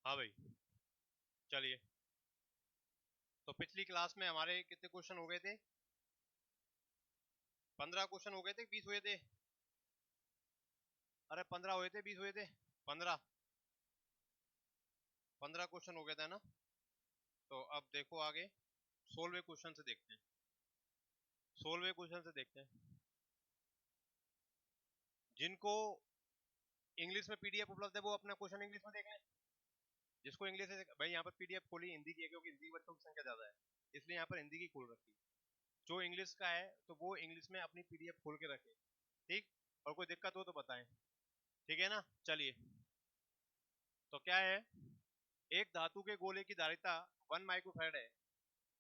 हाँ भाई, चलिए। तो पिछली क्लास में हमारे कितने क्वेश्चन हो गए थे? 15 क्वेश्चन हो गए थे, 20 हुए थे? अरे 15 हुए थे, 20 हुए थे? 15। 15 क्वेश्चन हो गए थे ना। तो अब देखो आगे, 16वें क्वेश्चन से देखते हैं। 16वें क्वेश्चन से देखते हैं। जिनको इंग्लिश में पीडीएफ उपलब्ध है वो अपना क्वेश्चन इंग्लिश में देख लें। जिसको इंग्लिश है भाई, यहाँ पर पीडीएफ खोली हिंदी की है क्योंकि हिंदी बच्चों की संख्या ज्यादा है, इसलिए यहाँ पर हिंदी की खोल रखी है। जो इंग्लिश का है तो वो इंग्लिश में अपनी पीडीएफ खोल के रखे। ठीक। और कोई दिक्कत हो तो बताएं। ठीक है ना, चलिए। तो क्या है, एक धातु के गोले की धारिता 1 माइक्रोफैराड है।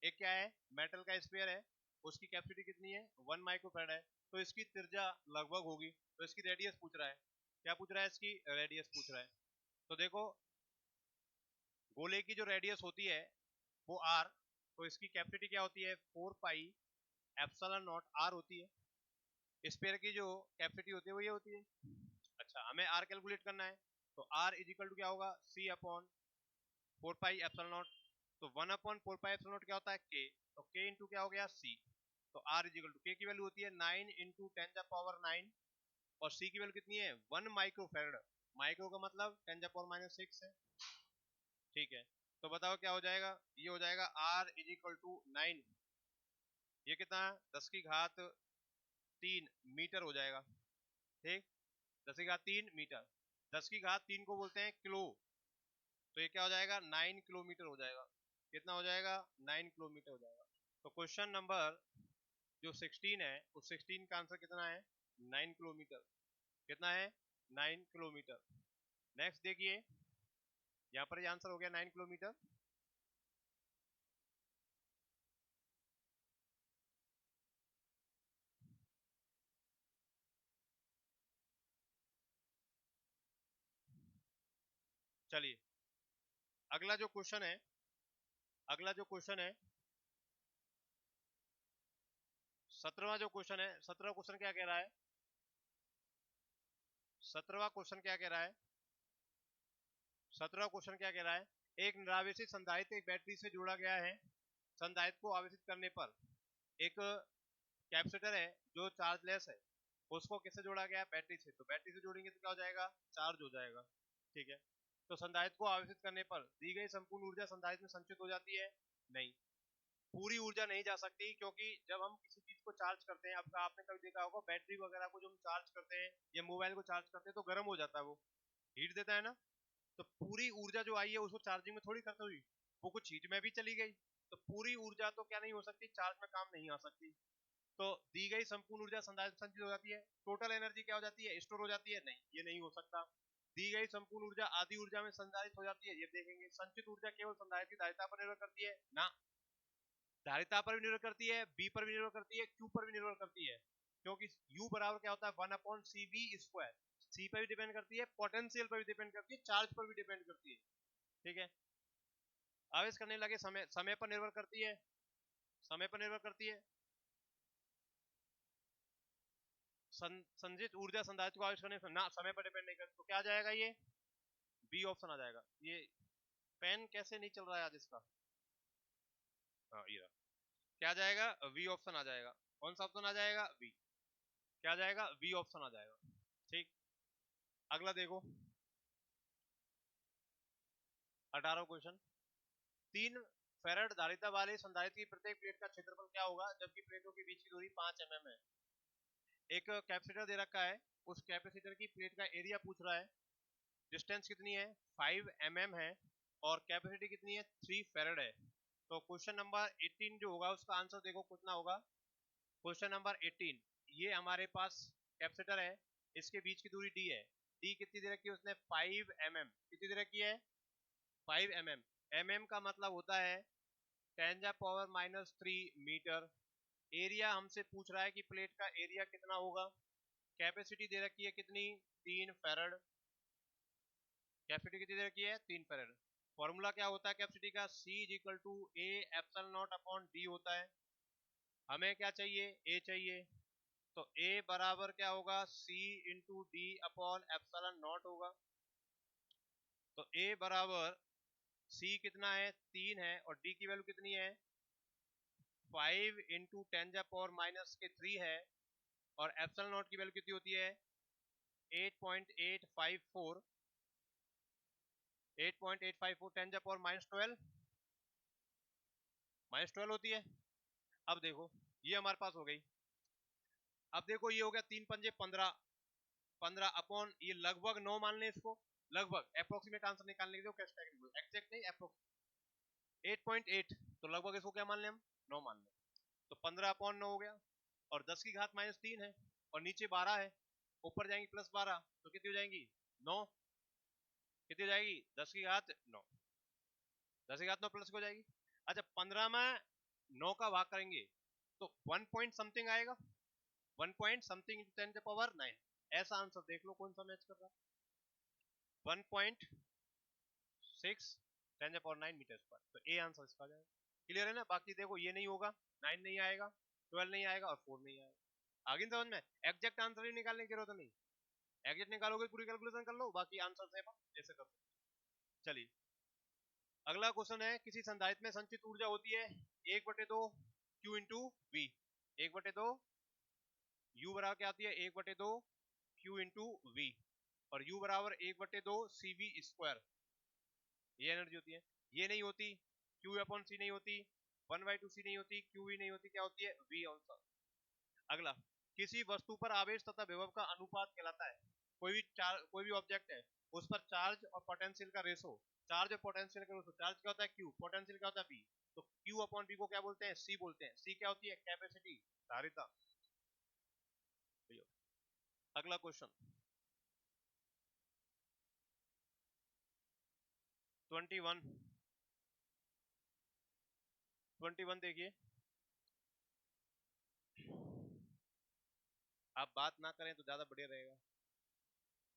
एक क्या है, मेटल का स्फीयर है, उसकी कैपेसिटी कितनी है, 1 माइक्रोफैराड है। तो इसकी त्रिज्या लगभग होगी, तो इसकी रेडियस पूछ रहा है। क्या पूछ रहा है, इसकी रेडियस पूछ रहा है। तो देखो, गोले की जो रेडियस होती है वो r, तो इसकी कैपेसिटी क्या होती है, 4 पाई एप्सिलॉन नॉट r होती है। स्फीयर की जो कैपेसिटी होती है वो ये होती है। अच्छा, हमें r कैलकुलेट करना है। तो r इज इक्वल टू क्या होगा, c upon 4 pi epsilon not. तो 1/4 पाई एप्सिलॉन नॉट क्या होता है, k। तो k इंटू क्या हो गया, c। तो r is equal to k की वैल्यू होती है 9 इंटू 10⁻⁹ और c की वैल्यू कितनी है, 1 माइक्रोफैराड। माइक्रो का मतलब 10⁻⁶ है। ठीक है। तो बताओ क्या हो जाएगा, ये हो जाएगा r इज इक्वल टू 9। ये कितना, 10⁻³ मीटर हो जाएगा। ठीक। 10⁻³ मीटर। 10⁻³ को बोलते हैं किलो। तो ये क्या हो जाएगा, 9 किलोमीटर हो जाएगा। कितना हो जाएगा, 9 किलोमीटर हो जाएगा। तो क्वेश्चन नंबर जो 16 है, उस 16 का आंसर कितना है, 9 किलोमीटर। कितना है, 9 किलोमीटर। नेक्स्ट देखिए, यहाँ पर ये आंसर हो गया 9 किलोमीटर। चलिए, अगला जो क्वेश्चन है, अगला जो क्वेश्चन है 17वां जो क्वेश्चन है, 17वां क्वेश्चन क्या कह रहा है, 17वां क्वेश्चन क्या कह रहा है, 17वां क्वेश्चन क्या कह रहा है, एक निरावेशित संधारित्र एक बैटरी से जोड़ा गया है। संधारित्र को आवेशित करने पर एक कैपेसिटर है जो चार्जलेस है, उसको किससे जोड़ा गया है, बैटरी से। तो बैटरी से जोड़ेंगे तो क्या हो जाएगा, चार्ज हो जाएगा। ठीक है। तो संधारित्र को आवेशित करने पर दी गई संपूर्ण ऊर्जा संधारित्र में संचित हो जाती है, नहीं। पूरी ऊर्जा नहीं जा सकती, क्योंकि जब हम किसी चीज को चार्ज करते हैं, आपका आपने कभी देखा होगा बैटरी वगैरह को, जब हम चार्ज करते हैं या मोबाइल को चार्ज करते हैं तो गर्म हो जाता है, वो हीट देता है ना। तो पूरी ऊर्जा जो आई है उसको चार्जिंग में थोड़ी खर्च हुई, वो कुछ हीट में भी चली गई। तो पूरी ऊर्जा तो क्या नहीं हो सकती, चार्ज में काम नहीं आ सकती। तो दी गई संपूर्ण ऊर्जा संधारित्र में संचित हो जाती है। टोटल एनर्जी क्या हो जाती है, स्टोर हो जाती है, नहीं, ये नहीं हो सकता। दी गई संपूर्ण ऊर्जा आधी ऊर्जा में संधारित हो जाती है, ये देखेंगे। संचित ऊर्जा केवल संधारित्र की धारिता पर निर्भर करती है ना, धारिता पर भी निर्भर करती है, बी पर भी निर्भर करती है, क्यू पर भी निर्भर करती है। क्योंकि U बराबर क्या होता है, 1/CV²। सी पर भी डिपेंड करती है, पोटेंशियल पर भी डिपेंड करती है, चार्ज पर भी डिपेंड करती है। ठीक है। आवेश करने लगे समय, समय पर निर्भर करती है, समय पर निर्भर करती है। संचित ऊर्जा संधारित्र को आवेश करने से ना, समय पर डिपेंड नहीं करती। तो क्या आ जाएगा, ये बी ऑप्शन आ जाएगा। ये पेन कैसे नहीं चल रहा है आज इसका। हाँ, ये रहा। क्या आ जाएगा, वी ऑप्शन आ जाएगा। कौन सा ऑप्शन आ जाएगा, वी। क्या आ जाएगा, वी ऑप्शन आ जाएगा। ठीक। अगला देखो, 18वां क्वेश्चन। 3 फैराड धारिता वाले संधारित्र की प्रत्येक प्लेट का क्षेत्रफल क्या होगा, जबकि प्लेटों के बीच की दूरी 5 mm है। एक कैपेसिटर दे रखा है, उस कैपेसिटर की प्लेट का एरिया पूछ रहा है। डिस्टेंस कितनी है, 5 mm है, और कैपेसिटी कितनी है, 3 फैराड है। तो क्वेश्चन नंबर 18 जो होगा उसका आंसर देखो कितना होगा। क्वेश्चन नंबर 18, ये हमारे पास कैपेसिटर है, इसके बीच की दूरी d है। d कितनी दे रखी है उसने, 5 mm। कितनी दे रखी है, 5 mm। mm का मतलब होता है 10⁻³ मीटर। एरिया हमसे पूछ रहा है कि प्लेट का एरिया कितना होगा। कैपेसिटी दे रखी है कितनी, 3 फैराड। कैपेसिटी कितनी दे रखी है, 3 फैराड। फॉर्मूला क्या होता है कैपेसिटी का, C is equal to A epsilon not upon D होता है। हमें क्या चाहिए, A चाहिए। तो A बराबर क्या होगा, C into D upon epsilon not होगा। तो A बराबर C कितना है 3 है और D की वैल्यू कितनी है 5 इंटू 10⁻³ है और एप्सिलॉन नॉट की वैल्यू कितनी होती है 8.854 10⁻12 -12 होती है। अब देखो ये हमारे पास हो गई। अब देखो ये हो गया 3 पंजे 15 15 अपॉन ये लगभग 9 मान लें इसको, लगभग अप्रोक्सीमेट आंसर निकालने के लिए कैश टैग एग्जैक्ट नहीं अप्रोक्सीमेट 8.8 तो लगभग इसको क्या मान लें हम 9 मान लें तो 15 अपॉन 9 हो गया और 10 की घात -3 है और नीचे 12 है, ऊपर जाएंगी +12 तो कितनी हो जाएंगी 9, कितनी हो जाएगी 10 की घात 9, 10 की घात 9 प्लस हो जाएगी। अच्छा 15 में 9 का भाग करेंगे तो 1 पॉइंट समथिंग आएगा, 1 पॉइंट समथिंग इंटू 10⁻9 ऐसा आंसर देख लो कौन सा मैच कर रहा है 1.6 10⁻9 मीटर स्क्वायर तो ए आंसर इसका आ जाएगा। क्लियर है ना। बाकी देखो ये नहीं होगा 9 नहीं आएगा 12 नहीं आएगा और 4 नहीं आएगा। आगे समझ में एग्जैक्ट आंसर ही निकालने की जरूरत नहीं, एग्जैक्ट निकालोगे पूरी कैलकुलेशन कर लो बाकी आंसर सेम जैसे कर सकते। चलिए अगला क्वेश्चन है किसी संधारित्र में संचित ऊर्जा होती है 1/2 Q इंटू वी, 1/2 U बराबर क्या आती है 1/2 Q इंटू वी और U बराबर 1/2 CV स्क्वायर, ये एनर्जी होती है। ये नहीं होती Q/C नहीं होती 1/2C नहीं होती QV नहीं होती, क्या होती है V आंसर। अगला किसी वस्तु पर आवेश तथा विभव का अनुपात कहलाता है। कोई भी ऑब्जेक्ट है उस पर चार्ज और पोटेंशियल का रेशो, चार्ज और पोटेंशियल का रेशो, चार्ज क्या होता है Q, पोटेंशियल क्या होता है V, तो Q/V को क्या बोलते हैं C बोलते हैं। C क्या होती है कैपेसिटी धारिता। अगला क्वेश्चन 21 देखिए, आप बात ना करें तो ज्यादा बढ़िया रहेगा,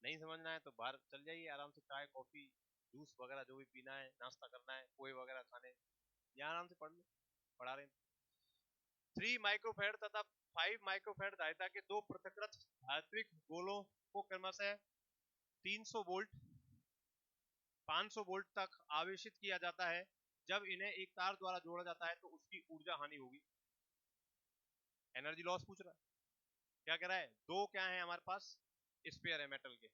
नहीं समझना है तो बाहर चल जाइए आराम से, चाय कॉफी जूस वगैरह जो भी पीना है, नाश्ता करना है, पोहे वगैरह खाने, यहाँ आराम से पढ़ लो, पढ़ा रहे हैं। 3 माइक्रोफेड तथा 5 माइक्रोफेड धारिता के दो पृथकृत धात्विक गोलों को क्रमशः 300 वोल्ट 500 वोल्ट तक आवेशित किया जाता है। जब इन्हें एक तार द्वारा जोड़ा जाता है तो उसकी ऊर्जा हानि होगी। एनर्जी लॉस पूछ रहा है, क्या कह रहा है, दो क्या है हमारे पास स्पेयर है मेटल के,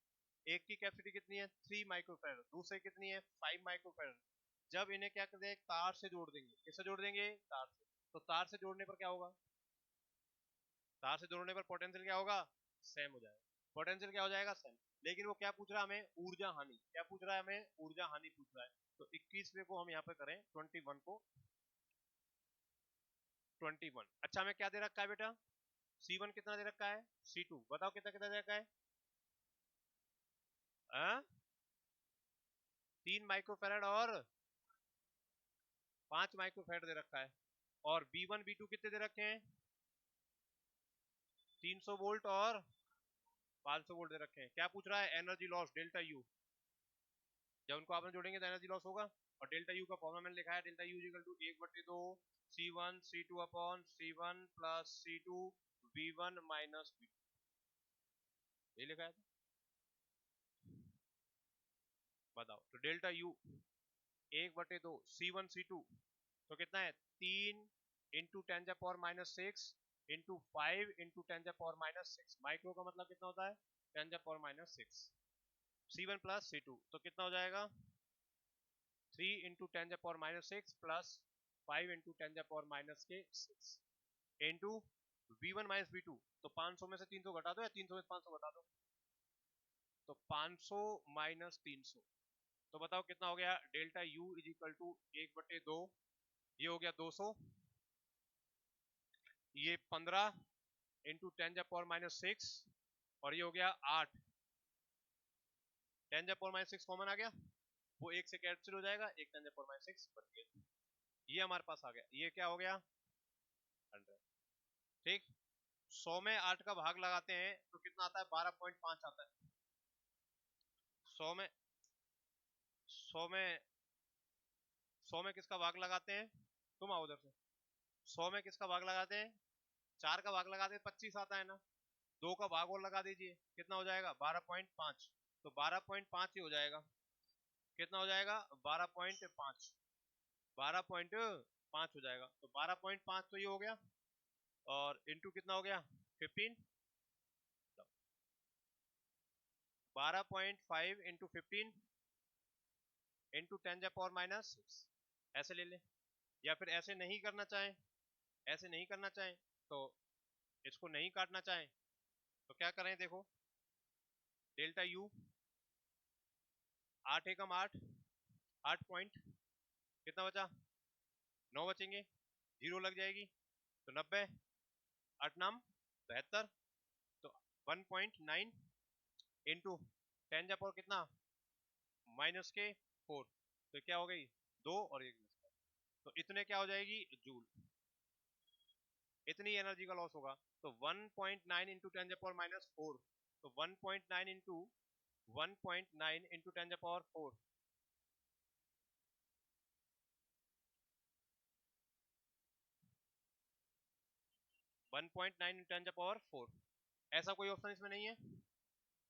एक की कैपेसिटी कितनी है 3 माइक्रोफेड, दूसरे कितनी है 5 माइक्रोफेड। जब इन्हें क्या कर देंगे तार से जोड़ देंगे, किससे जोड़ देंगे तार से, तो तार से जोड़ने पर क्या होगा, तार से जोड़ने पर पोटेंशियल क्या होगा सेम हो जाएगा, पोटेंशियल क्या हो जाएगा सेम। लेकिन वो क्या पूछ रहा है हमें ऊर्जा हानि, क्या पूछ रहा है हमें ऊर्जा हानि पूछ रहा है। तो 21वें को हम यहाँ पे करें 21 को 21। अच्छा हमें क्या दे रखा है बेटा C1 कितना दे रखा है C2 बताओ कितना कितना दे रखा है 3 माइक्रोफेराड और 5 माइक्रोफेराड दे रखा है और B1 B2 कितने दे रखे हैं 300 वोल्ट और 500 वोल्ट दे रखे हैं। क्या पूछ रहा है एनर्जी लॉस डेल्टा यू, जब उनको आपने जोड़ेंगे तो एनर्जी लॉस होगा और डेल्टा यू का फॉर्मूला मैंने लिखा है delta U equal to 1/2 C1 C2 upon C1 plus C2 V1 minus V2, ये लिखा है था। बताओ तो डेल्टा यू 1/2 C1 C2 तो कितना है 3 इंटू 10⁻⁻6 इंटू 5 इंटू 10⁻⁻6, माइक्रो का मतलब कितना होता है 10⁻⁻6, C1 प्लस C2 तो कितना हो जाएगा 3 into 10⁻⁻6 plus 5 into 10⁻⁻6 into V1 minus V2, तो 500 में से 300 घटा दो या 300 में से 500 घटा दो, तो 500 माइनस 300 तो बताओ कितना हो गया delta U is equal to 1/2, ये हो गया 200, ये 15 इंटू 10⁻⁻6 और ये हो गया 8, 10⁻⁻6 कॉमन आ गया, वो एक से कैंसिल हो जाएगा, एक 10⁻⁻6 बच गया, ये हमारे पास आ गया, ये क्या हो गया 100। ठीक 100 में 8 का भाग लगाते हैं तो कितना आता है 12.5 आता है। 100 में 100 में 100 में किसका भाग लगाते हैं, तुम आओ उधर से, 100 में किसका भाग लगाते हैं 4 का भाग लगाते हैं 25 आता है ना, 2 का भाग और लगा दीजिए कितना हो जाएगा 12.5, तो 12.5 ही हो जाएगा। कितना हो जाएगा 12.5, 12.5 हो जाएगा। तो 12.5 तो ये हो गया, और इंटू कितना हो गया 15, 12.5 इंटू 15 इंटू 10⁻⁻6, ऐसे ले लें। या फिर ऐसे नहीं करना चाहें, ऐसे नहीं करना चाहें तो इसको नहीं काटना चाहें तो क्या करें, देखो डेल्टा यू 8 एकम 8, 8 पॉइंट कितना बचा 9 बचेंगे, 0 लग जाएगी तो 90, 8 नाम 72, तो 1.9 इंटू 10⁻⁻, कितना -4, तो क्या हो गई 2 और 1, तो इतने क्या हो जाएगी जूल, इतनी एनर्जी का लॉस होगा। तो 1.9 इंटू 10⁻⁻4, तो 1.9 इंटू 1.9 इंटू 10⁻⁴, 1.9 इंटू 10⁻⁴, ऐसा कोई ऑप्शन इसमें नहीं है,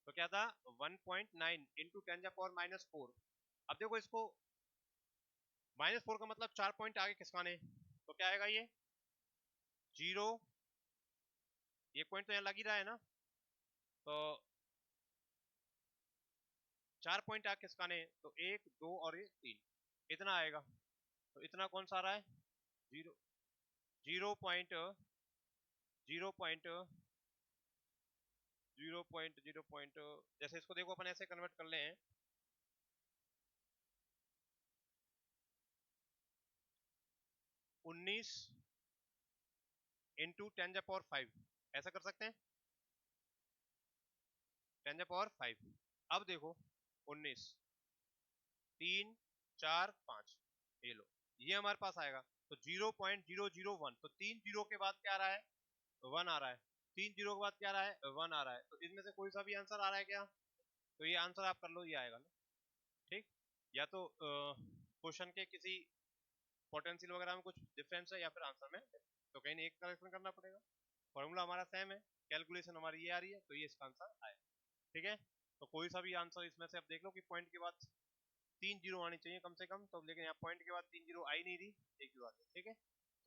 तो क्या था 1.9 इंटू 10⁻⁻4। अब देखो इसको -4 का मतलब 4 पॉइंट आगे खिसकाने, तो क्या आएगा ये 0, ये पॉइंट तो यहाँ लग ही रहा है ना, तो 4 पॉइंट आगे खिसकाने, तो 1 2 और ये 3, इतना आएगा। तो इतना कौन सा आ रहा है 0, 0.0 जैसे इसको देखो अपन ऐसे कन्वर्ट कर ले हैं, 19 इंटू 10⁻⁵, ऐसा कर सकते हैं 10⁻⁵। अब देखो 19, 3 4 5, ये लो, ये हमारे पास आएगा। तो 0.001, तो 3 जीरो के बाद क्या आ रहा है 1 आ रहा है, 3 जीरो के बाद क्या आ रहा है 1 आ रहा है, तो इसमें से कोई सा भी आंसर आ रहा है क्या, तो ये आंसर आप कर लो, ये आएगा ना, ठीक। या तो क्वेश्चन के किसी पोटेंशियल वगैरह में कुछ डिफरेंस है, या फिर आंसर में, तो कहीं एक करेक्शन करना पड़ेगा। फॉर्मूला हमारा सेम है, कैलकुलेशन हमारी ये आ रही है, तो ये इसका आंसर आएगा, ठीक है। तो कोई सा भी आंसर इसमें से आप देख लो कि पॉइंट के बाद 3 जीरो आनी चाहिए कम से कम, तो लेकिन यहाँ पॉइंट के बाद 3 जीरो आई नहीं रही, 1 जीरो आ गया, ठीक है,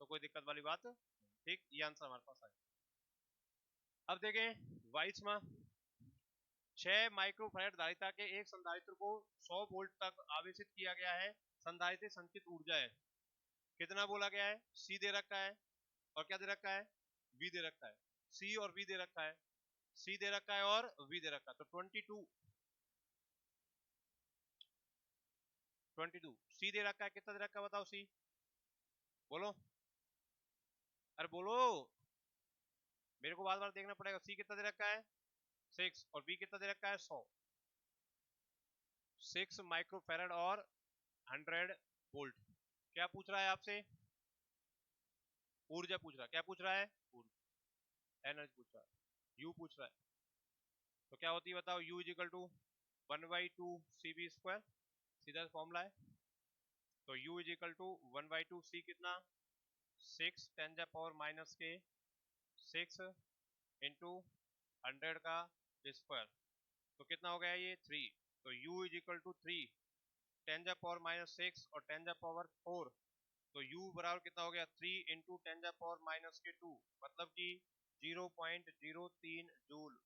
तो कोई दिक्कत वाली बात, ठीक, ये आंसर हमारे पास आएगा। अब देखें वाइसमा, 6 माइक्रोफैराड धारिता के एक संधारित्र को 100 वोल्ट तक आवेशित किया गया है, संधारित्र संचित ऊर्जा है, कितना बोला गया है, सी दे रखा है और क्या दे रखा है वी दे रखा है, सी और वी दे रखा है, सी दे रखा है और वी दे रखा है, तो 22 सी दे रखा है, कितना दे रखा है बताओ, सी बोलो, अरे बोलो, मेरे को बार बार देखना पड़ेगा, सी कितना दे रखा है 6 और बी कितना दे रखा है 100, 6 माइक्रोफैराड और 100 वोल्ट। क्या पूछ रहा है आपसे, ऊर्जा पूछ रहा है, क्या पूछ रहा है ऊर्जा, एनर्जी पूछ रहा है, यू पूछ रहा है, तो क्या होती है बताओ, U is equal to 1/2 CV², सीधा फॉर्मूला है, तो U is equal to 1/2 C कितना 6 10⁻⁻6 इंटू 100 का स्क्वायर, तो कितना हो गया ये 3, तो U इज इक्वल टू 3 10⁻⁻6 और 10⁻⁴, तो U बराबर कितना हो गया 3 इंटू 10⁻⁻2, मतलब कि 0.03 जूल,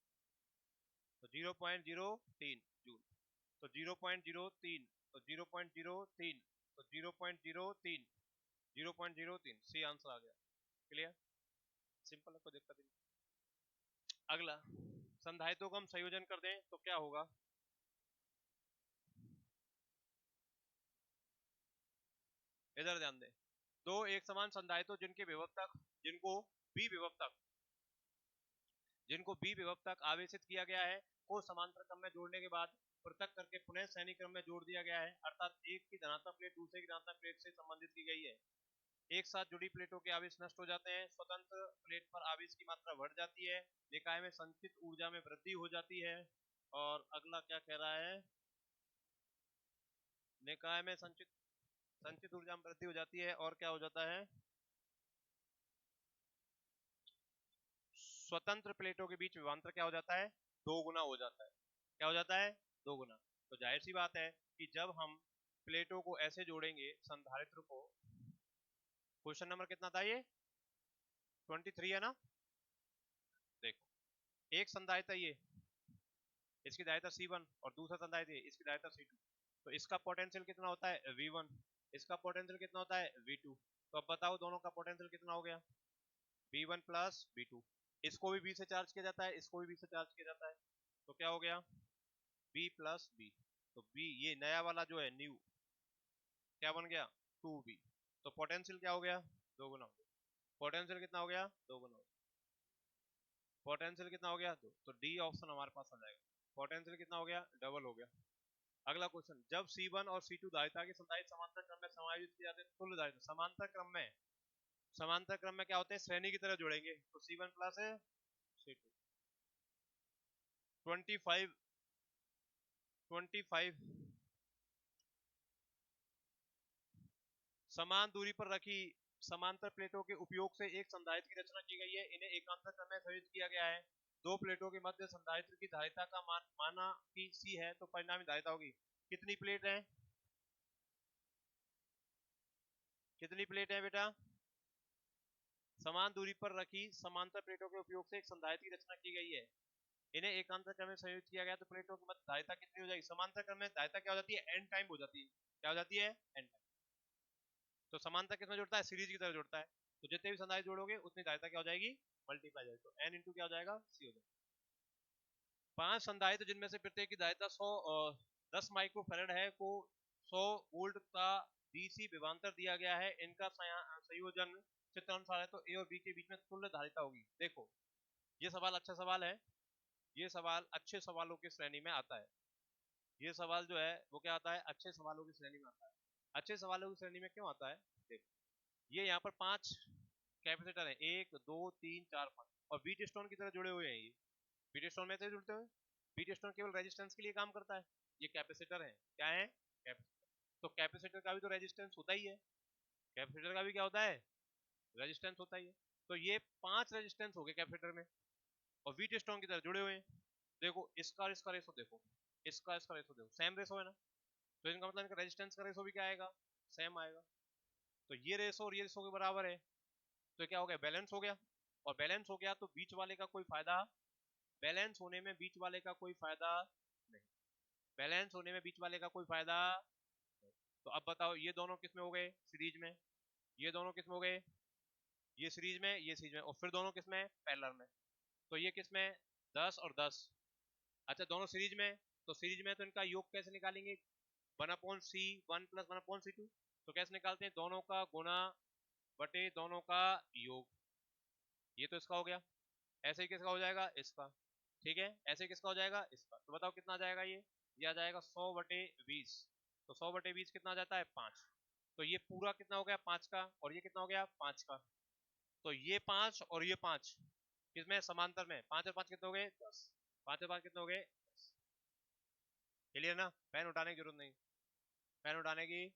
तो 0.03 जूल, तो 0.03, तो 0.03, तो 0.03, 0.03, सी आंसर आ गया, क्लियर, सिंपल है, कोई दिक्कत नहीं। अगला, संधारित्रों को हम संयोजन कर दें तो क्या होगा, इधर ध्यान दें, दो एक समान संधारित्र जिनके विभवतक, जिनको बी विभवतक आवेशित किया गया है को समांतर क्रम में जोड़ने के बाद पृथक करके पुनः श्रेणी क्रम में जोड़ दिया गया है, अर्थात एक की धनात्मक प्लेट दूसरे की धनात्मक प्लेट से संबंधित की गई है, एक साथ जुड़ी प्लेटों के आवेश नष्ट हो जाते हैं, स्वतंत्र प्लेट पर आवेश की मात्रा बढ़ जाती है, निकाय में संचित ऊर्जा में वृद्धि हो जाती है, और अगला क्या कह रहा है, निकाय में संचित ऊर्जा में वृद्धि हो जाती है, और क्या हो जाता है, स्वतंत्र प्लेटों के बीच विभवांतर क्या हो जाता है, 2 गुना हो जाता है, क्या हो जाता है 2 गुना, तो जाहिर सी बात है कि जब हम प्लेटों को ऐसे जोड़ेंगे संधारित्र को, क्वेश्चन नंबर कितना था ये 23 है ना। देखो एक संधारित्र ये, इसकी दायित्व C1 और दूसरा संधारित्र ये, इसकी दायित्व C2, तो इसका पोटेंशियल कितना होता है V1, इसका पोटेंशियल कितना होता है V2। तो अब बताओ दोनों का पोटेंशियल कितना हो गया V1 प्लस V2। इसको भी B से चार्ज किया जाता है, इसको भी B से चार्ज किया जाता है, तो क्या हो गया B प्लस B। तो B ये नया वाला जो है न्यू क्या बन गया 2B। तो पोटेंशियल क्या हो गया दो गुना हो गया। पोटेंशियल कितना हो गया दो गुना हो गया। पोटेंशियल कितना हो गया दो, तो डी ऑप्शन हमारे पास आ जाएगा। पोटेंशियल कितना हो गया डबल हो गया। अगला क्वेश्चन, जब C1 और C2 धारिता के संधारित्र समांतर क्रम में समायोजित किए जाते हैं तुल्य धारिता समांतर क्रम में क्या होते हैं श्रेणी की तरह जुड़ेंगे, तो C1 प्लस है C2। 25 समान दूरी पर रखी समांतर प्लेटों के उपयोग से एक संधारित्र की रचना की गई है, इन्हें एकांतर क्रम में संयोजित किया गया है। दो प्लेटों के मध्य संधारित्र की धारिता का मान माना कि C है, तो परिणामी धारिता होगी। कितनी प्लेट है, कितनी प्लेट है बेटा, समान दूरी पर रखी समांतर प्लेटों के उपयोग से एक संधारित्र की रचना की गई है, इन्हें एकांतर क्रम में संयोजित किया गया, तो प्लेटों की मध्य धारिता कितनी हो जाएगी। समांतर क्रम में धारिता क्या हो जाती है n टाइम हो जाती है, क्या हो जाती है n टाइम। तो समांतर किसमें जुड़ता है सीरीज की तरह जुड़ता है, तो जितने भी संधारित्र जोड़ोगे उतनी धारिता क्या हो जाएगी मल्टीप्लाई जाएगी, तो n इंटू क्या हो जाएगा c हो जाएगा। 5 संधारित्र जिनमें से प्रत्येक की धारिता 10 माइक्रोफैरड है को 100 वोल्ट का डीसी विभवांतर दिया गया है, इनका संयोजन चित्र अनुसार है, तो ए और बी के बीच में तुल्य धारिता होगी। देखो ये सवाल अच्छा सवाल है, ये सवाल अच्छे सवालों की श्रेणी में आता है। ये सवाल जो है वो क्या आता है अच्छे सवालों की श्रेणी में आता है। अच्छे सवालों की श्रेणी में क्यों आता है, देखो ये यहाँ पर 5 कैपेसिटर है 1 2 3 4 5 और बीट स्टोन की तरह जुड़े हुए हैं। ये बीट स्टोन में से जुड़ते हुए, बीट स्टोन केवल रेजिस्टेंस के लिए काम करता है, ये कैपेसिटर है क्या है कैपेसिटर। तो कैपेसिटर का भी तो रेजिस्टेंस होता ही है, कैपेसिटर का भी क्या होता है रेजिस्टेंस होता ही है। तो ये 5 रेजिस्टेंस हो गए कैपेसिटर में और बीट स्टोन की तरह जुड़े हुए हैं। देखो इसका इसका रेशो देखो, इसका इसका रेशो देखो सेम रेशो है ना, तो इनका मतलब इनका रेजिस्टेंस का रेशो भी क्या आएगा सेम आएगा। तो ये रेशो और ये रेशो के बराबर है, तो क्या हो गया बैलेंस हो गया। और बैलेंस हो गया तो बीच वाले का कोई फायदा, बैलेंस होने में बीच वाले का कोई फायदा नहीं, बैलेंस होने में बीच वाले का कोई फायदा नहीं। तो अब बताओ ये दोनों किस में हो गए सीरीज में, ये दोनों किस में हो गए ये सीरीज में ये सीरीज में, और फिर दोनों किस में पैरेलल में, तो ये किस में 10 और 10। अच्छा दोनों सीरीज में, तो सीरीज में तो इनका योग कैसे निकालेंगे 1/C1 प्लस 1/C2, तो कैसे निकालते हैं दोनों का गुना बटे दोनों का योग, ये तो इसका हो गया। ऐसे ही किसका हो जाएगा इसका, ठीक है ऐसे किसका हो जाएगा इसका, तो बताओ कितना आ जाएगा ये आ जाएगा 100/20। तो 100/20 कितना आ जाता है 5, तो ये पूरा कितना हो गया 5 का और ये कितना हो गया 5 का, तो ये 5 और ये 5 किसमें समांतर में, 5 और 5 कितने हो गए 10, 5 और 5 कितने हो गए 10। क्लियर ना, पेन उठाने की जरूरत नहीं, पेन उठाने की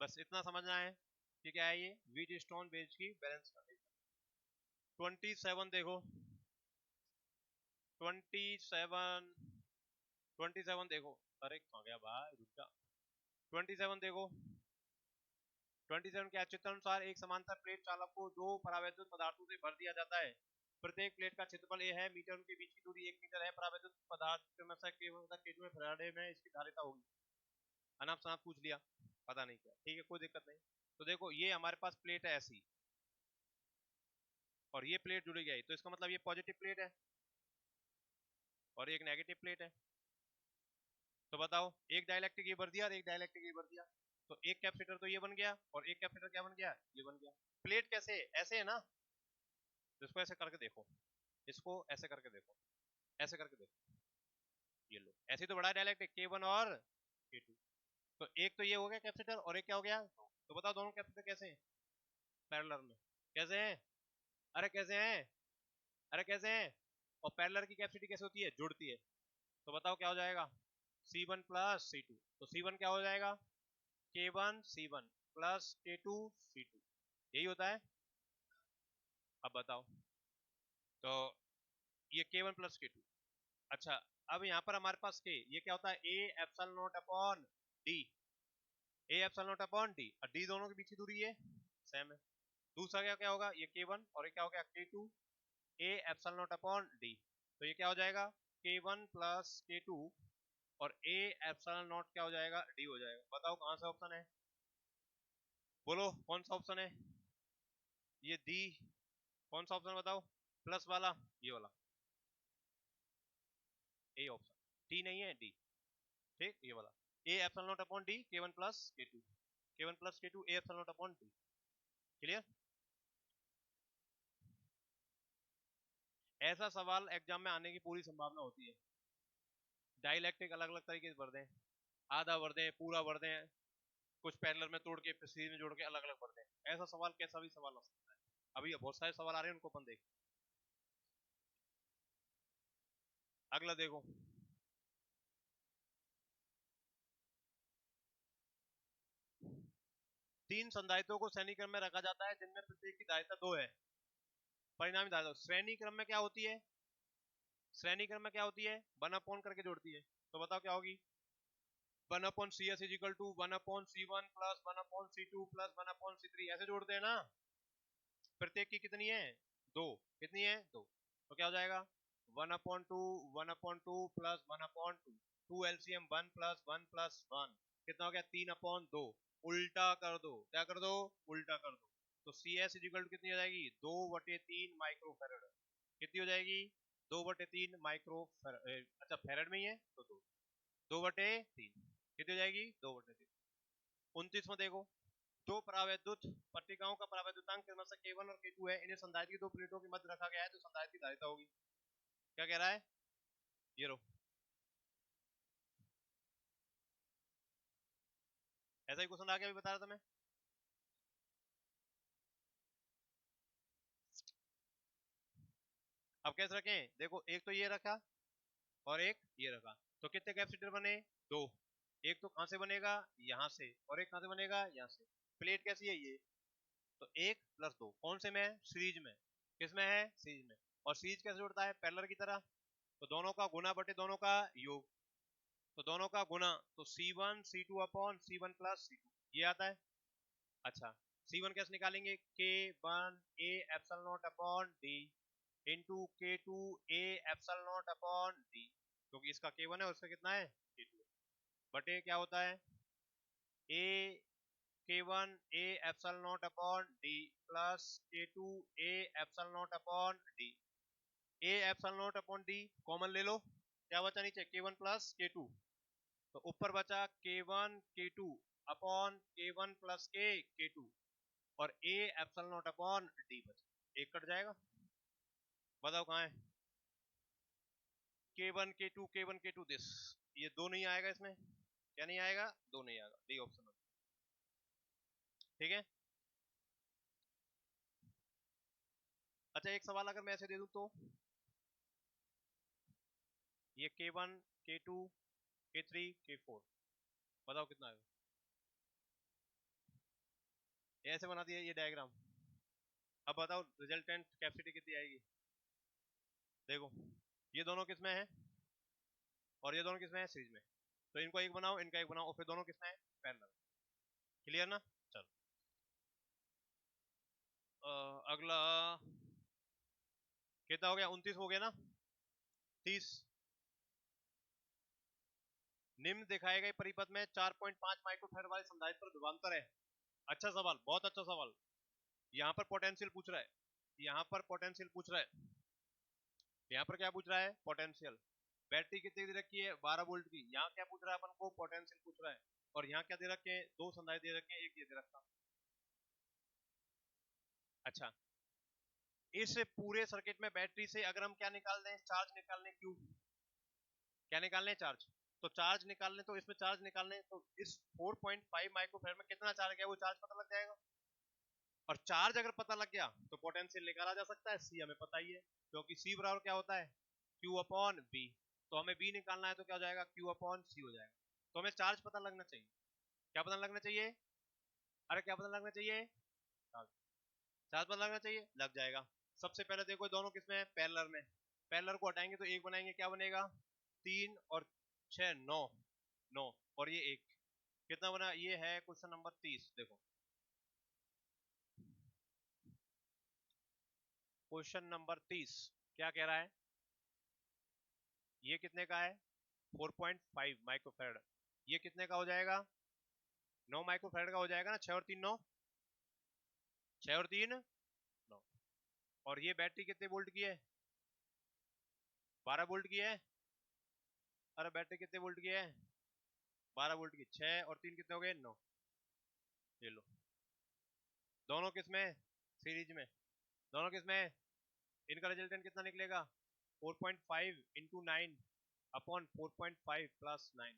बस इतना समझना है कि क्या है ये व्हीट स्टोन बेस की बैलेंस कंडीशन। 27 देखो 27 27 देखो, अरे कहाँ गया भाई रुक जा। 27 देखो 27 के चित्र अनुसार एक समांतर प्लेट चालक को दो परावैद्युत पदार्थों से भर दिया जाता है, प्रत्येक प्लेट का क्षेत्रफल ए है मीटर, उनके बीच की दूरी 1 मीटर है, परावैद्युत पदार्थ केवल फैराडे में इसकी धारिता होगी। अनाप शनाप पूछ लिया पता नहीं क्या, ठीक है कोई दिक्कत नहीं। तो देखो ये हमारे पास प्लेट है ऐसी और ये प्लेट जुड़ी गई, तो इसका मतलब ये पॉजिटिव प्लेट है और एक नेगेटिव प्लेट है। तो बताओ एक डाइलेक्ट्रिक ये भर दिया और एक डाइलेक्ट्रिक ये भर दिया, तो एक कैपेसिटर तो ये बन गया और एक कैपेसिटर क्या बन गया ये बन गया। प्लेट कैसे ऐसे है ना, तो इसको ऐसे करके देखो, इसको ऐसे करके देखो, ऐसे करके देखो, ये लो ऐसे तो बड़ा डाइलेक्ट्रिक K1 और K2, तो एक तो ये हो गया कैपेसिटर और एक क्या हो गया, तो बताओ दोनों कैपेसिटर कैसे हैं पैरेलल में, कैसे हैं अरे कैसे हैं अरे कैसे हैं, और पैरेलल की कैपेसिटी कैसे होती है जुड़ती है, तो बताओ क्या हो जाएगा C1 प्लस C2, तो C1 क्या हो जाएगा K1 C1 plus K2 C2, यही होता है। अब बताओ तो ये K1 प्लस K2, अच्छा, अब यहाँ पर हमारे पास के, ये क्या होता है, A epsilon not upon D, A epsilon not upon D, और डी दोनों के बीच की दूरी है सेम है। दूसरा क्या क्या होगा, ये k1 और ये क्या हो गया k2, A epsilon not upon D, तो ये क्या हो जाएगा k1 प्लस k2, और ए एप्सिलॉन नॉट क्या हो जाएगा, डी हो जाएगा। बताओ कौन सा ऑप्शन है, बोलो कौन सा ऑप्शन है, ये डी, कौन सा ऑप्शन बताओ, प्लस वाला, ये वाला, ए ऑप्शन, टी नहीं है डी, ठीक, ये वाला, A epsilon not upon D, k1 plus k2, k1 plus k2 A epsilon not upon D. Clear? ऐसा सवाल एग्जाम में आने की पूरी संभावना होती है। डाइलेक्ट्रिक अलग अलग तरीके से भर दें, आधा भर दें, पूरा भर दें, कुछ पैरेलल में तोड़ के फिर सीरीज में जोड़ के अलग अलग भर दें, ऐसा सवाल कैसा भी सवाल आ सकता है। अभी बहुत सारे सवाल आ रहे हैं, उनको अपन देख। अगला देखो, तीन संधारित्रों को श्रेणी क्रम में रखा जाता है जिनमें प्रत्येक की धारिता 2 है। परिणामी धारिता श्रेणी क्रम में क्या होती है, श्रेणी क्रम में क्या होती है, 1/n करके जोड़ती है। तो बताओ क्या होगी, 1/CS is equal to 1/C1 plus 1/C2 plus 1/C3, ऐसे जोड़ते हैं ना। प्रत्येक की कितनी है, 2, कितनी है 2, तो क्या हो जाएगा 1/2 1/2 प्लस 1/2, 2 LCM 1 प्लस 1 प्लस 1, कितना हो गया 3/2। उल्टा कर दो, क्या कर दो, उल्टा कर दो, तो CS इज इक्वल टू कितनी हो जाएगी, 2/3 माइक्रोफेरेड, कितनी हो जाएगी 2/3 माइक्रोफेरेड, अच्छा फेरेड में ही है तो 2/3 कितनी हो जाएगी 2/3। 29 में देखो, दो परावैद्युत पट्टिकाओं का परावैद्युतांक क्रमशः k1 और k2 है, इन्हें संधारित्र की दो प्लेटों के मध्य रखा गया है, तो संधारित्र की धारिता होगी, क्या कह रहा है, ये रो, ऐसा ही क्वेश्चन आ गया, अभी बता रहा था मैं। अब कैसे रखें, देखो एक तो ये रखा और एक ये रखा, तो कितने कैपेसिटर बने, दो, एक तो कहां से बनेगा, यहां से, और एक कहां से बनेगा, यहां से। प्लेट कैसी है ये, तो 1 + 2 कौन से में है, सीरीज में, किस में है, सीरीज में, और सीरीज कैसे जुड़ता है, पैरेलल की तरह, तो दोनों का गुना बटे दोनों का योग, तो दोनों का गुना, तो C1 C2 upon C1 plus C2 ये आता है। अच्छा, C1 कैसे निकालेंगे, K1 A epsilon not upon D into K2 A epsilon not upon D, क्योंकि इसका K1 है और इसका कितना है K2, बटे क्या होता है A K1 A epsilon not upon D plus K2 A epsilon not upon D, A epsilon not upon D common ले लो, क्या बचा नीचे K1 प्लस K2, तो ऊपर बचा K1 K2 upon K1 plus K2, और A epsilon not upon D बचा, एक कट जाएगा, बताओ कहाँ है K1 K2 K1 K2 this, ये दो नहीं आएगा इसमें, क्या नहीं आएगा, दो नहीं आएगा, डी ऑप्शन, ठीक है। अच्छा, एक सवाल अगर मैं ऐसे दे दूं तो, ये K1 K2 K3 K4, बताओ कितना आएगा, ये ऐसे बना दिया ये डायग्राम, अब बताओ रिजल्टेंट कैपेसिटी कितनी आएगी, देखो ये दोनों किसमें है और ये दोनों किसमें है, सीरीज में, तो इनको एक बनाओ, इनका एक बनाओ, और फिर दोनों किसमें है, पैरेलल, क्लियर ना। चलो अगला कितना हो गया, 29 हो गया ना, 30, निम्न दिखाए गए परिपथ में 4.5 माइक्रोफैराड वाले संधारित्र पर विभवांतर है। अच्छा सवाल, बहुत अच्छा सवाल, यहाँ पर पोटेंशियल पूछ रहा है, यहाँ पर पोटेंशियल पूछ रहा है, यहाँ पर क्या पूछ रहा है, पोटेंशियल, बैटरी कितनी दे रखी है 12 वोल्ट की, यहाँ क्या पूछ रहा है अपन को, पोटेंशियल पूछ रहा है, और यहाँ क्या दे रखे हैं, दो संधारित्र दे रखे हैं, एक ये दे रखा। अच्छा, इस पूरे सर्किट में बैटरी से अगर हम क्या निकाल दें, चार्ज निकालने, क्यों क्या निकालने, चार्ज, तो चार्ज निकालने, तो इसमें चार्ज निकालने, तो इस 4.5 माइक्रोफैराड में कितना चार्ज गया वो चार्ज पता लग जाएगा, और चार्ज अगर पता लग गया तो पोटेंशियल निकाला जा सकता है, सी हमें पता ही है, क्योंकि सी बराबर क्या होता है, Q अपॉन बी, तो हमें बी निकालना है, तो क्या हो जाएगा Q अपॉन सी हो जाएगा, तो हमें चार्ज पता लगना चाहिए, क्या पता लगना चाहिए, अरे क्या पता लगना चाहिए, चार्ज, चार्ज पता लगना चाहिए, लग जाएगा। सबसे पहले देखो दोनों किसमें है, पैरेलल में, पैरेलल को हटाएंगे तो एक बनाएंगे, क्या बनेगा 3 और 6 9 9 और ये एक, कितना बना, ये है क्वेश्चन नंबर 30। देखो क्वेश्चन नंबर 30 क्या कह रहा है, ये कितने का है 4.5 माइक्रोफैरड, ये कितने का हो जाएगा 9 माइक्रोफैरड का हो जाएगा ना, 6 और 3 9, 6 और 3 9। और ये बैटरी कितने वोल्ट की है 12 वोल्ट की है। अरे बैटरी कितने वोल्ट की है 12 वोल्ट की, 6 और 3 कितने हो गए 9। ये लो, दोनों किस में सीरीज में, दोनों किस में, इनका रिजल्टेंट कितना निकलेगा 4.5 इंटू 9 अपॉन 4.5 प्लस 9,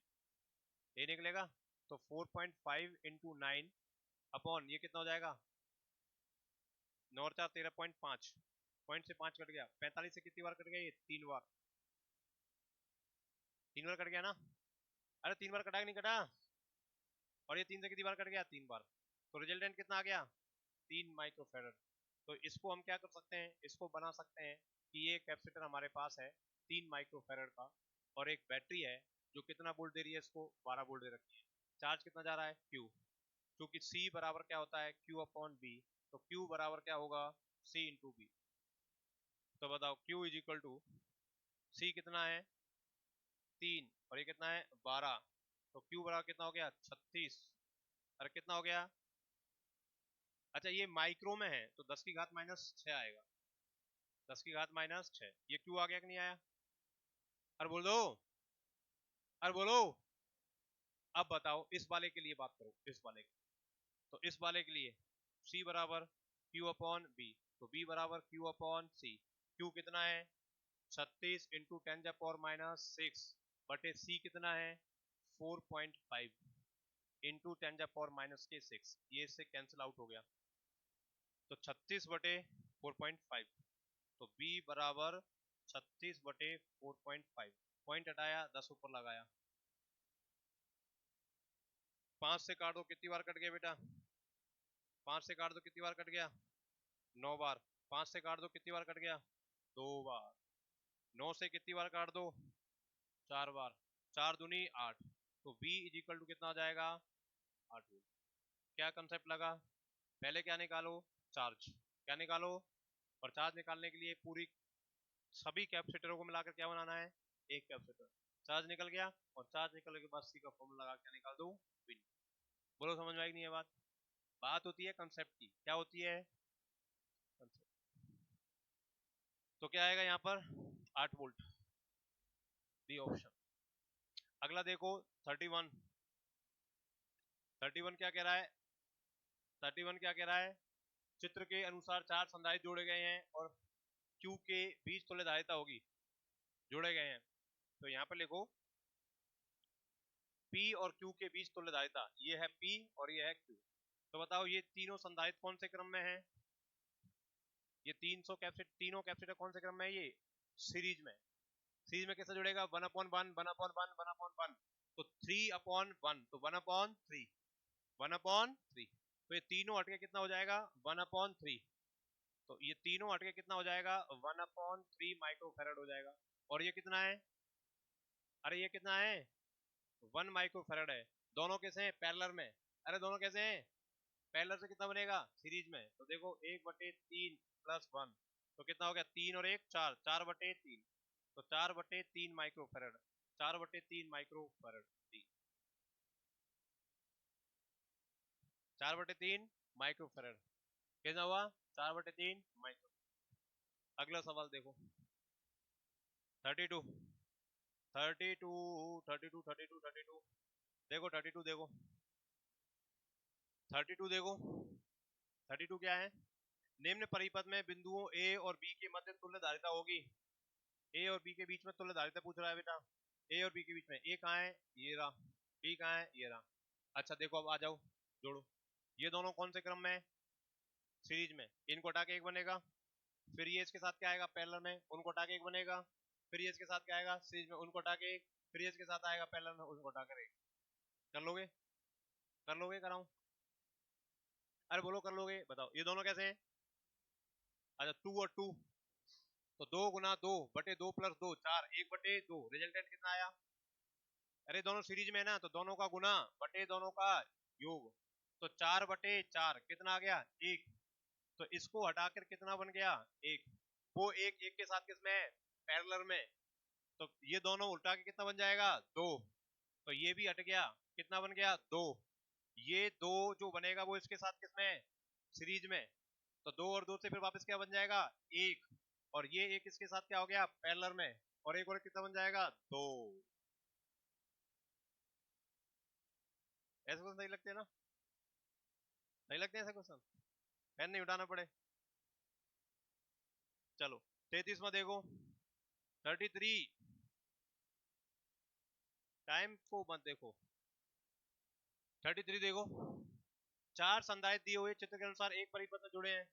ये निकलेगा। तो 4.5 इंटू 9 अपॉन ये कितना हो जाएगा 9 और 4 13.5, पॉइंट से 5 कट गया, 45 से कितनी बार कट गया ये 3 बार, 3 बार कट गया ना। अरे 3 बार कटा कि नहीं कटा, और ये 3 से कितनी बार कट गया 3 बार, तो रिजल्टेंट कितना आ गया 3 माइक्रोफेरड। तो इसको हम क्या कर सकते हैं, इसको बना सकते हैं कि ये कैपेसिटर हमारे पास है 3 माइक्रोफेरड का, और एक बैटरी है जो कितना वोल्ट दे रही है, इसको 12 वोल्ट दे रखी है। चार्ज कितना जा रहा है Q, क्योंकि C बराबर क्या होता है Q अपॉन B, तो Q बराबर क्या होगा C इंटू बी। तो बताओ Q is equal to C कितना है 3 और ये कितना है 12, तो Q बराबर कितना हो गया 36। अरे कितना हो गया, अच्छा ये माइक्रो में है तो 10 की घात माइनस 6 आएगा, 10 की घात माइनस 6, ये Q आ गया कि नहीं आया, अरे बोल दो, अरे बोलो। अब बताओ इस वाले के लिए बात करो, इस वाले के, तो इस वाले के लिए C बराबर Q अपॉन B, तो B बराबर Q अपॉन C। Q कितना है 36 इंटू 10⁻⁻6 बटे C कितना है 4.5 इंटू 10⁻⁻6, ये इससे कैंसिल आउट हो गया, तो 36 बटे 4.5, तो B बराबर 36 बटे 4.5, पॉइंट हटाया 10 ऊपर लगाया, 5 से काट दो कितनी बार कट गया बेटा, 5 से काट दो कितनी बार कट गया 9 बार, 5 से काट दो कितनी बार कट गया 2 बार, 9 से कितनी बार काट दो 4 बार, 4 दूनी 8, तो V इज इक्वल टू कितना आ जाएगा 8 वोल्ट। क्या कंसेप्ट लगा, पहले क्या निकालो चार्ज, क्या निकालो, और चार्ज निकालने के लिए पूरी सभी कैपेसिटरों को मिलाकर क्या बनाना है एक कैपेसिटर, चार्ज निकल गया, और चार्ज निकलने के बाद C का फॉर्मूला लगा क्या निकाल दो विन। बोलो समझ में आई नहीं है बात, बात होती है कंसेप्ट की, क्या होती है कंसेप्ट। तो क्या आएगा यहाँ पर 8 वोल्ट, डी ऑप्शन। अगला देखो 31, 31 क्या कह रहा है, 31 क्या कह रहा है, चित्र के अनुसार चार संधारित्र जोड़े गए हैं और Q के बीच तुल्य धारिता होगी, जोड़े गए हैं। तो यहाँ पर लिखो P और Q के बीच तुल्य धारिता, ये है P और ये है Q। तो बताओ ये तीनों संधारित्र कौन से क्रम में है, ये 300 कैपेसिटर, तीनों कैपेसिटर कौन से क्रम में है, ये सीरीज में, सीरीज में कैसे जुड़ेगा 1/1 1/1 1/1, तो 3/1, तो 1/3, 1/3, तो ये तीनों हटके कितना हो जाएगा 1/3, तो ये तीनों हटके कितना हो जाएगा 1/3 माइक्रोफैरड हो जाएगा। और ये कितना है, अरे ये कितना है 1 माइक्रोफैरड है, दोनों कैसे हैं पैरेलल में, अरे दोनों कैसे हैं पैरेलल से कितना बनेगा सीरीज में, तो देखो 1/3 प्लस 1, तो कितना हो गया 3 और 1 4, 4/3, तो 4/3 माइक्रोफैरड, 4/3 माइक्रोफैरड, 4/3 माइक्रोफैरड, कितना हुआ 4/3 माइक्रो। अगला सवाल देखो 32, 32 32 32 32, देखो 32 देखो, 32 देखो, 32 क्या है, निम्न परिपथ में बिंदुओं A और B के मध्य तुल्य धारिता होगी, A और B के बीच में तुल्य धारिता पूछ रहा है बेटा, A और B के बीच में, A कहाँ है ये रहा, B कहाँ है ये रहा। अच्छा देखो अब आ जाओ जोड़ो, ये दोनों कौन से क्रम में है सीरीज में, इनको हटा के एक बनेगा, फिर ये इसके साथ क्या आएगा पैरेलल में, उनको हटा के एक बनेगा, फिर ये इसके साथ क्या आएगा सीरीज में, उनको हटा के एक, फिर ये इसके साथ आएगा पैरेलल में, उनको हटा कर एक, कर लोगे, कर लोगे कराऊं, अरे बोलो कर लोगे बताओ, ये दोनों कैसे हैं, अच्छा 2 और 2, तो 2 × 2 / 2 + 2 4, 1/2 रिजल्टेंट कितना आया? अरे दोनों सीरीज में है ना, तो दोनों का गुना बटे दोनों का योग, तो 4/4 कितना आ गया? 1। तो इसको हटाकर कितना बन गया? 1। वो एक के साथ किसमें है? पैरेलल में। तो ये दोनों उल्टा के कितना बन जाएगा? 2। तो ये भी हट गया, कितना बन गया? 2। ये 2 जो बनेगा वो इसके साथ किसमें है? सीरीज में। तो 2 और 2 से फिर वापस क्या बन जाएगा? 1। और ये एक इसके साथ क्या हो गया? पैरेलल में। और एक और कितना बन जाएगा? 2। ऐसे क्वेश्चन सही लगते हैं ना? सही लगते हैं ऐसे क्वेश्चन, पेन नहीं उठाना पड़े। चलो 33 में देखो, 33, टाइम को मत देखो, 33 देखो। 4 संधारित्र दिए हुए चित्र के अनुसार एक परिपथ में जुड़े हैं।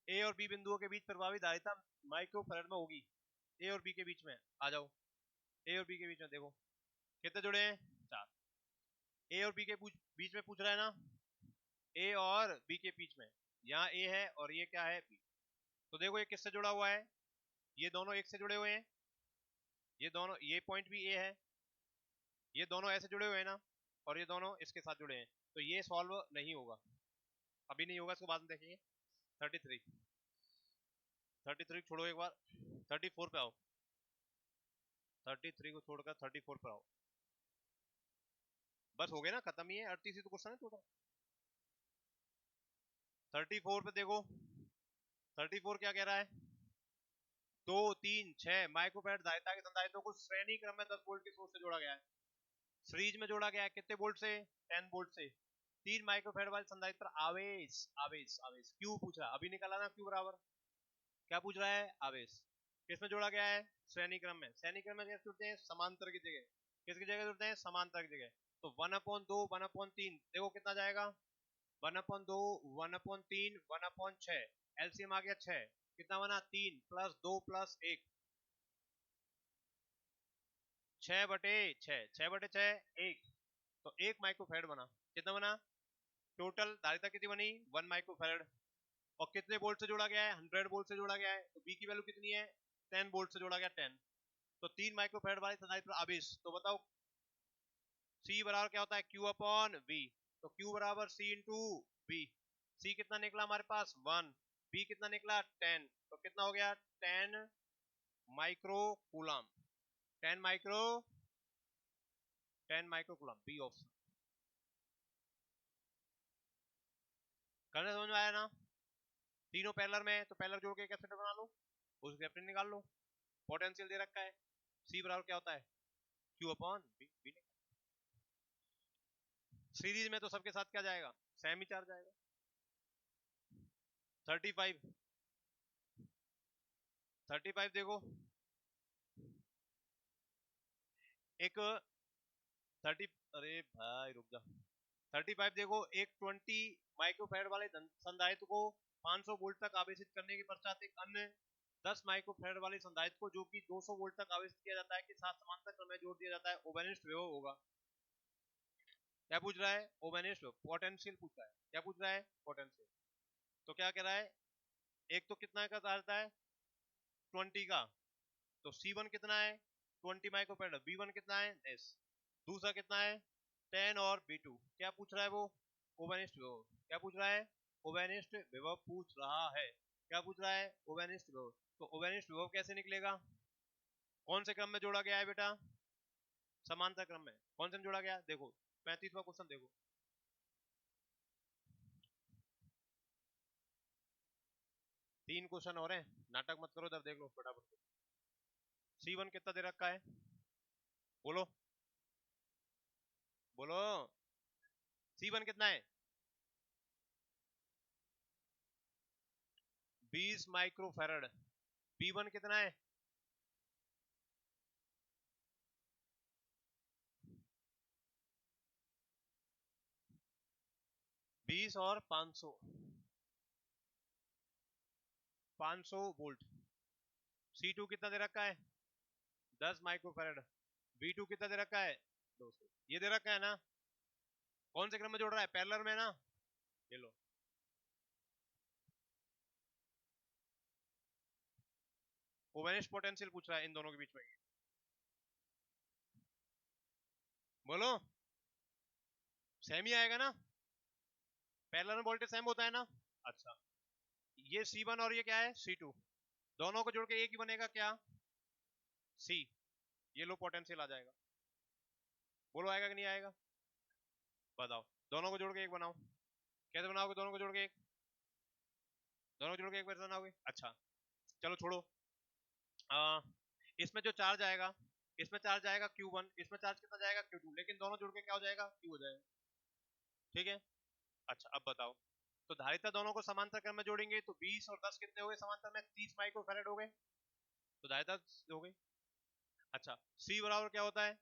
ए और बी बिंदुओं के बीच प्रभावी धारिता माइक्रोफैराड में होगी। ए और बी के बीच में आ जाओ, ए और बी के बीच में देखो कितने जुड़े हैं? 4। ए और बी के बीच में पूछ रहा है ना, ए और बी के बीच में, यहाँ ए है और ये क्या है? बी। तो देखो ये किससे जुड़ा हुआ है? ये दोनों एक से जुड़े हुए हैं, ये दोनों, ये पॉइंट भी ए है, ये दोनों ऐसे जुड़े हुए हैं ना, और ये दोनों इसके साथ जुड़े हैं। तो ये सॉल्व नहीं होगा, अभी नहीं होगा, इसको बाद में देखेंगे। 33, 33 छोड़ो एक बार, 34 पे आओ। 33 को छोड़कर 34 पर आओ। बस हो गया ना, खत्म ही है, 38 ही तो क्वेश्चन है टोटल। 34 पे देखो, 34 क्या कह रहा है? 2, 3, 6 माइक्रोफैराड धारिता के संधारित्रों को श्रेणी क्रम में 10 वोल्ट के सोर्स से जोड़ा गया है। सीरीज में जोड़ा गया है कितने वोल्ट से? 10 वोल्ट से। 3 माइक्रोफैराड वाले संधारित्र आवेश आवेश आवेश क्यू पूछ रहा है, अभी निकाला ना क्यू बराबर, क्या पूछ रहा है? आवेश। किसमें जोड़ा गया है? श्रेणी क्रम में। श्रेणी क्रम में कैसे जुड़ते हैं? समांतर की जगह। किसकी जगह जुड़ते हैं? समांतर की जगह। तो 1/2 1/3 देखो कितना जाएगा? 1/2 1/3 1/6, एलसीएम आ गया 6, कितना बना? 3 + 2 + 1, 6/6, 6/6 1। तो 1 माइक्रोफैराड बना, कितना बना? टोटल धारिता कितनी बनी? 1 माइक्रोफैराड। और कितने वोल्ट से जोड़ा गया है? 100 वोल्ट से जोड़ा गया है। तो बी की वैल्यू कितनी है? 10 वोल्ट से जोड़ा गया, 10। तो 3 माइक्रोफैराड वाले संधारित्र आवेश, तो बताओ C बराबर क्या होता है? Q/V। तो Q बराबर C × V। C कितना निकला हमारे पास? 1। B कितना निकला? 10। तो कितना हो गया? 10 micro coulomb. 10 micro 10 micro coulomb, B option. करने समझ में आया ना? तीनों पैरेलल में है, तो पैरेलल जोड़ के कैपेसिटर बना लो, उस कैपेसिटर निकाल लो। पोटेंशियल दे रखा है, C बराबर क्या होता है? Q/V। सीरीज में तो सबके साथ क्या जाएगा? सेमी चार्ज जाएगा। 35, 35 देखो, एक 30, अरे भाई रुक जा। 35 देखो, एक 20 माइक्रोफैराड वाले संधारित्र को 500 वोल्ट तक आवेशित करने के पश्चात एक अन्य 10 माइक्रोफैराड वाले संधारित्र को, जो कि 200 वोल्ट तक आवेशित किया जाता है, के साथ समांतर क्रम में जोड़ दिया जाता है, ओवेनिस्ट विभव होगा। क्या पूछ रहा है? ओवेनिस्ट विभव, पोटेंशियल पूछ रहा है। क्या पूछ रहा है? पोटेंशियल। तो क्या कह रहा है? एक तो कितना का आता है? 20 का। तो C1 कितना है? 20 माइक्रोफैराड। B1 कितना है? 10। दूसरा कितना है? 10। और B2 क्या पूछ रहा है? वो ओवेनिस्ट विभव। क्या पूछ रहा है? ओवेनिस्ट विभव पूछ रहा है। क्या पूछ रहा है? ओवेनिस्ट विभव। तो ओवेनिस्ट विभव कैसे निकलेगा? कौन से क्रम में जोड़ा गया है बेटा? समांतर क्रम में। कौन से में जोड़ा गया? देखो 35वां क्वेश्चन देखो, 3 क्वेश्चन और हैं, नाटक मत करो, इधर देख लो फटाफट। C1 कितना दे रखा है? बोलो बोलो, C1 कितना है? 20 माइक्रोफैराड। B1 कितना है? 20 और 500, 500 वोल्ट। C2 कितना दे रखा है? 10 माइक्रोफैराड। B2 कितना दे रखा है? 200। ये दे रखा है ना? कौन से क्रम में जोड़ रहा है? पैरेलल में ना? ये लो, ओवेनिस्ट पोटेंशियल पूछ रहा है इन दोनों के बीच में, बोलो सेम ही आएगा ना, पैरेलल में वोल्टेज सेम होता है ना। अच्छा, ये C1 और ये क्या है C2, दोनों को जोड़ के एक ही बनेगा क्या, C, ये लो पोटेंशियल आ जाएगा। बोलो आएगा कि नहीं आएगा, बताओ। दोनों को जोड़ के एक बनाओ, कैसे बनाओगे दोनों को जोड़ के एक, दोनों को जोड़ के एक कैसे बनाओगे। अच्छा चलो छोड़ो, इसमें जो चार्ज आएगा, इसमें चार्ज आएगा Q1, इसमें चार्ज कितना जाएगा Q2, लेकिन दोनों जुड़ के क्या हो जाएगा, Q हो जाएगा। ठीक है। अच्छा अब बताओ, तो धारिता दोनों को समांतर क्रम में जोड़ेंगे तो 20 और 10 कितने हो गए समांतर में, 30 माइक्रोफैराड हो गए, तो धारिता हो गई। अच्छा C बराबर क्या होता है,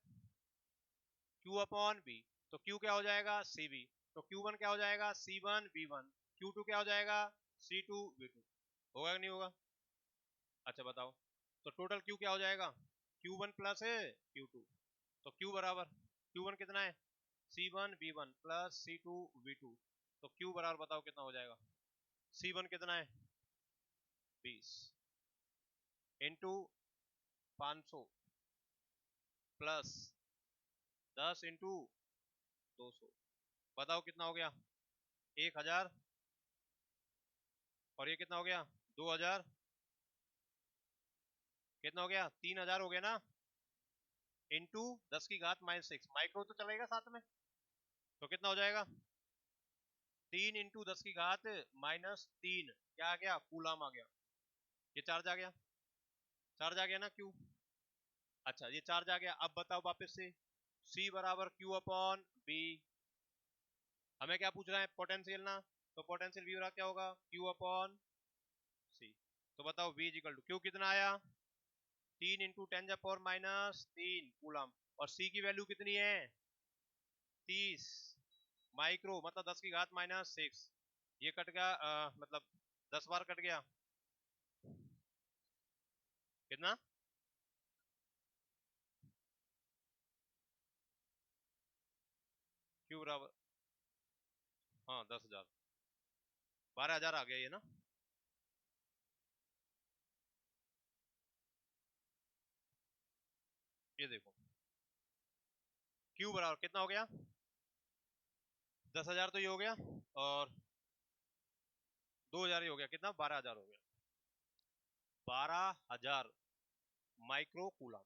Q अपॉन V, तो Q क्या हो जाएगा CV, तो Q1 क्या हो जाएगा C1 V1, Q2 क्या हो जाएगा C2 V2, होगा कि नहीं होगा। अच्छा बताओ, तो टोटल Q क्या हो जाएगा, Q1 प्लस Q2, तो Q बराबर, Q1 कितना है C1 V1 plus C2 V2, तो Q बराबर बताओ कितना हो जाएगा, C1 कितना है 20 इंटू 500 प्लस 10 इंटू 200, बताओ कितना हो गया 1000, और ये कितना हो गया 2000, कितना हो गया 3000 हो गया ना, इंटू 10 की घात -6, माइक्रो तो चलेगा साथ में, तो कितना हो जाएगा 3 इंटू 10 की घात -3, क्या आ गया कूलम आ गया, ये चार्ज आ गया, चार्ज आ गया ना Q। अच्छा ये चार्ज आ गया, अब बताओ वापस से C बराबर Q अपॉन B, हमें क्या पूछ रहा है पोटेंशियल ना, तो पोटेंशियल V बराबर क्या होगा Q अपॉन C, तो बताओ V इक्वल टू Q कितना आया 3 इंटू 10⁻³ कूलम, और C की वैल्यू कितनी है 30 माइक्रो, मतलब 10 की घात -6, ये कट गया मतलब 10 बार कट गया, कितना Q बराबर, हाँ 10,000, 12,000 आ गया ये ना। ये देखो Q बराबर कितना हो गया 10,000, तो ये हो गया, और 2,000 ही हो गया, कितना 12,000 हो गया, 12,000 माइक्रो कूलम।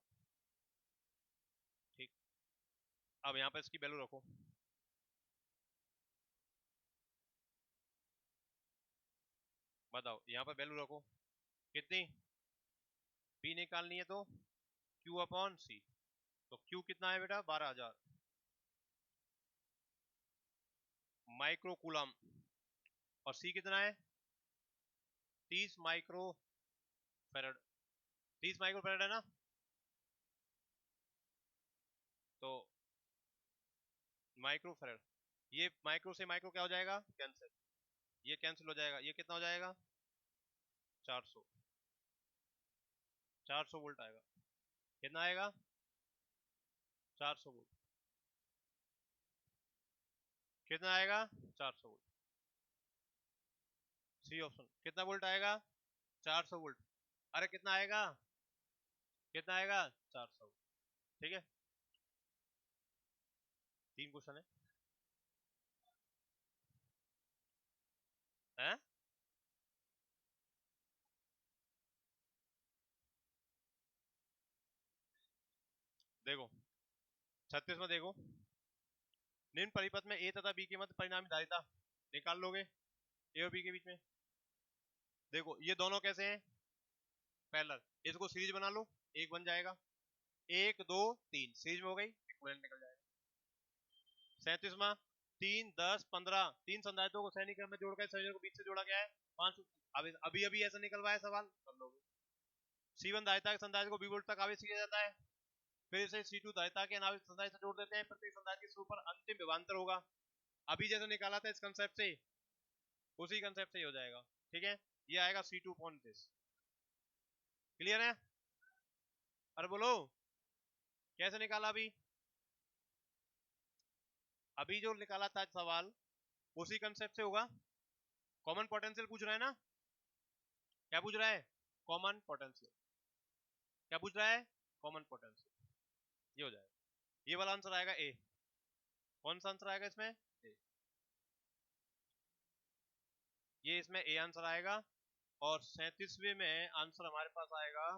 ठीक, अब यहाँ पे इसकी वैल्यू रखो, बताओ यहाँ पे वैल्यू रखो कितनी, B निकालनी है तो Q अपॉन C, तो Q कितना है बेटा 12,000 माइक्रो कूलम, और C कितना है 30 माइक्रो फेरड, 30 माइक्रो फेरड है ना, तो माइक्रो फेरड, ये माइक्रो से माइक्रो क्या हो जाएगा कैंसिल, ये कैंसिल हो जाएगा, ये कितना हो जाएगा 400, 400 वोल्ट आएगा, कितना आएगा 400 वोल्ट, कितना आएगा 400 वोल्ट, सी ऑप्शन, कितना वोल्ट आएगा 400 वोल्ट, अरे कितना आएगा, कितना आएगा 400, ठीक है। 3 क्वेश्चन है, देखो 36 में देखो, निम्न परिपथ में ए तथा बी के मध्य परिणामी धारिता निकाल लोगे, ए और बी के बीच में, देखो ये दोनों कैसे हैं पैरेलल, इसको सीरीज बना लो, एक बन जाएगा, 1 2 3 सीरीज में हो गई, इक्विवेलेंट निकल जाएगा। 37वां 3 10 15 तीन संधारित्रों को श्रेणी क्रम में जोड़कर संयोजन को बीच से जोड़ा गया है 5, अभी अभी ऐसा निकलवाया सवाल कर लोगे। C1 धारिता के संधारित्र को B वोल्ट तक आवेश किया जाता है, फिर इसे C2 धारिता के अनावेश संधारित्र से जोड़ देते हैं, प्रत्येक संधारित्र के सिरे पर अंतिम विभवांतर होगा, अभी जैसे निकाला था इस कंसेप्ट से, उसी कंसेप्ट से ही हो जाएगा, ठीक है। ये आएगा C2 अपॉन दिस, क्लियर है, अरे बोलो कैसे निकाला, अभी अभी जो निकाला था सवाल उसी कंसेप्ट से होगा, कॉमन पोटेंशियल पूछ रहा है ना, क्या पूछ रहा है कॉमन पोटेंशियल, क्या पूछ रहा है? Common potential. ये हो जाएगा, ये वाला आंसर आएगा ए। कौन सा आंसर आएगा इसमें? ए। ये इसमें ए आंसर आएगा। और 37वें में आंसर हमारे पास आएगा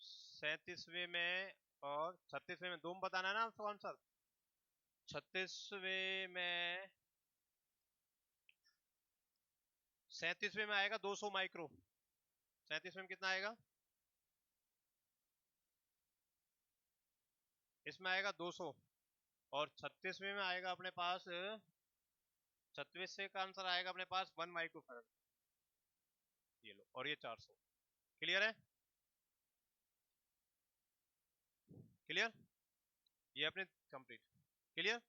37वें में और 36वें में, दो में बताना है ना आपको आंसर। 36वें में 37वें में आएगा 200 माइक्रो। 37वें में कितना आएगा? इसमें आएगा 200। और 36वें में आएगा अपने पास, 36वें का आंसर आएगा अपने पास 1 माइक्रो फैराड। ये लो, और ये 400। क्लियर है? क्लियर? ये अपने कंप्लीट। क्लियर?